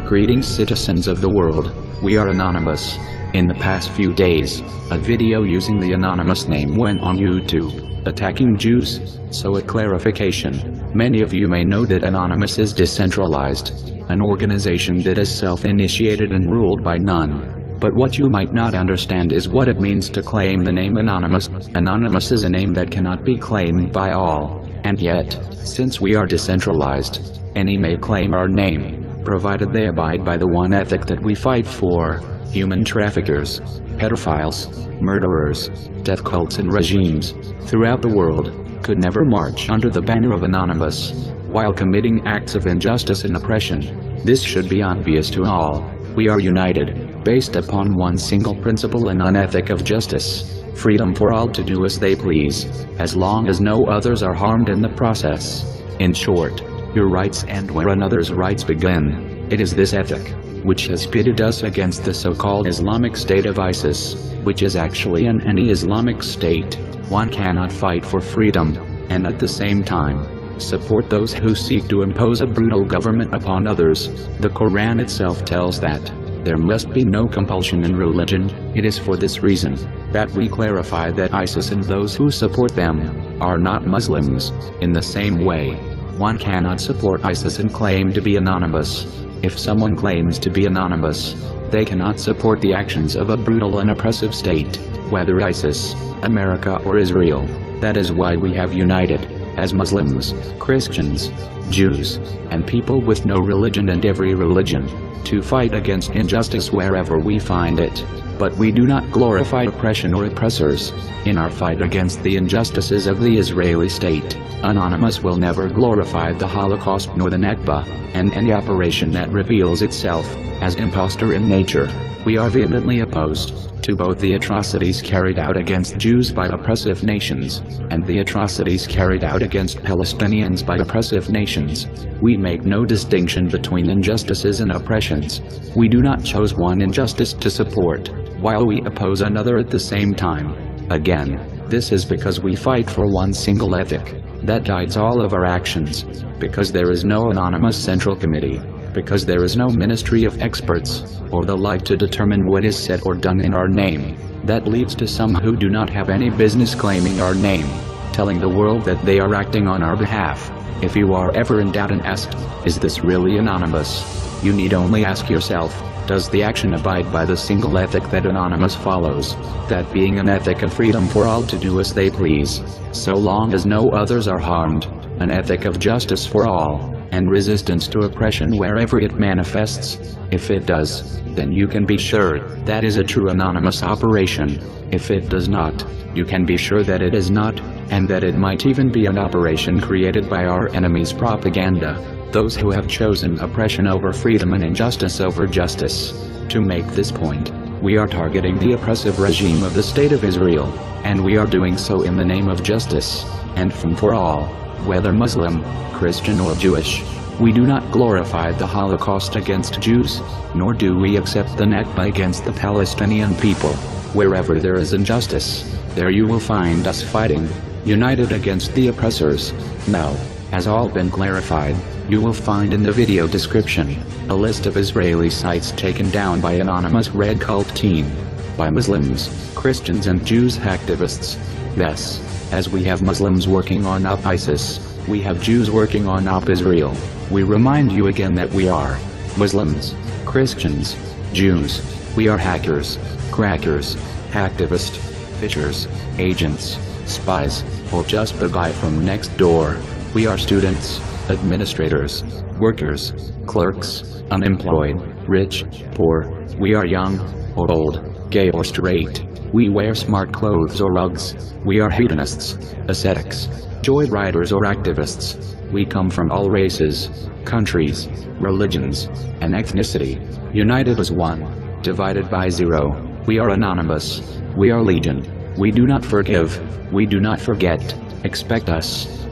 Greetings citizens of the world, we are Anonymous. In the past few days, a video using the anonymous name went on YouTube, attacking Jews. So a clarification, many of you may know that Anonymous is decentralized, an organization that is self-initiated and ruled by none. But what you might not understand is what it means to claim the name Anonymous. Anonymous is a name that cannot be claimed by all, and yet, since we are decentralized, any may claim our name, provided they abide by the one ethic that we fight for. Human traffickers, pedophiles, murderers, death cults and regimes throughout the world could never march under the banner of Anonymous while committing acts of injustice and oppression. This should be obvious to all. We are united, based upon one single principle and an ethic of justice, freedom for all to do as they please, as long as no others are harmed in the process. In short, your rights end where another's rights begin. It is this ethic which has pitted us against the so-called Islamic State of ISIS, which is actually an anti-Islamic state. One cannot fight for freedom, and at the same time, support those who seek to impose a brutal government upon others. The Quran itself tells that there must be no compulsion in religion. It is for this reason that we clarify that ISIS and those who support them are not Muslims. In the same way, one cannot support ISIS and claim to be anonymous. If someone claims to be anonymous, they cannot support the actions of a brutal and oppressive state, whether ISIS, America or Israel. That is why we have united, as Muslims, Christians, Jews, and people with no religion and every religion, to fight against injustice wherever we find it. But we do not glorify oppression or oppressors. In our fight against the injustices of the Israeli state, Anonymous will never glorify the Holocaust nor the Nakba, and any operation that reveals itself as impostor in nature. We are vehemently opposed to both the atrocities carried out against Jews by oppressive nations, and the atrocities carried out against Palestinians by oppressive nations. We make no distinction between injustices and oppressions. We do not choose one injustice to support, while we oppose another at the same time. Again, this is because we fight for one single ethic that guides all of our actions, because there is no anonymous central committee, because there is no ministry of experts, or the like to determine what is said or done in our name. That leads to some who do not have any business claiming our name, telling the world that they are acting on our behalf. If you are ever in doubt and asked, is this really anonymous? You need only ask yourself, does the action abide by the single ethic that Anonymous follows, that being an ethic of freedom for all to do as they please, so long as no others are harmed, an ethic of justice for all, and resistance to oppression wherever it manifests? If it does, then you can be sure that is a true Anonymous operation. If it does not, you can be sure that it is not, and that it might even be an operation created by our enemies' propaganda, those who have chosen oppression over freedom and injustice over justice. To make this point, we are targeting the oppressive regime of the State of Israel, and we are doing so in the name of justice, and freedom for all, whether Muslim, Christian or Jewish. We do not glorify the Holocaust against Jews, nor do we accept the Nakba against the Palestinian people. Wherever there is injustice, there you will find us fighting, united against the oppressors. Now, has all been clarified, you will find in the video description a list of Israeli sites taken down by Anonymous Red Cult Team, by Muslims, Christians and Jews activists. Thus, as we have Muslims working on Op ISIS, we have Jews working on Op Israel. We remind you again that we are Muslims, Christians, Jews. We are hackers, crackers, hacktivists, fishers, agents, spies, or just the guy from next door. We are students, administrators, workers, clerks, unemployed, rich, poor. We are young or old, gay or straight. We wear smart clothes or rugs. We are hedonists, ascetics, joyriders or activists. We come from all races, countries, religions, and ethnicity, united as one, divided by zero. We are Anonymous. We are Legion. We do not forgive. We do not forget. Expect us.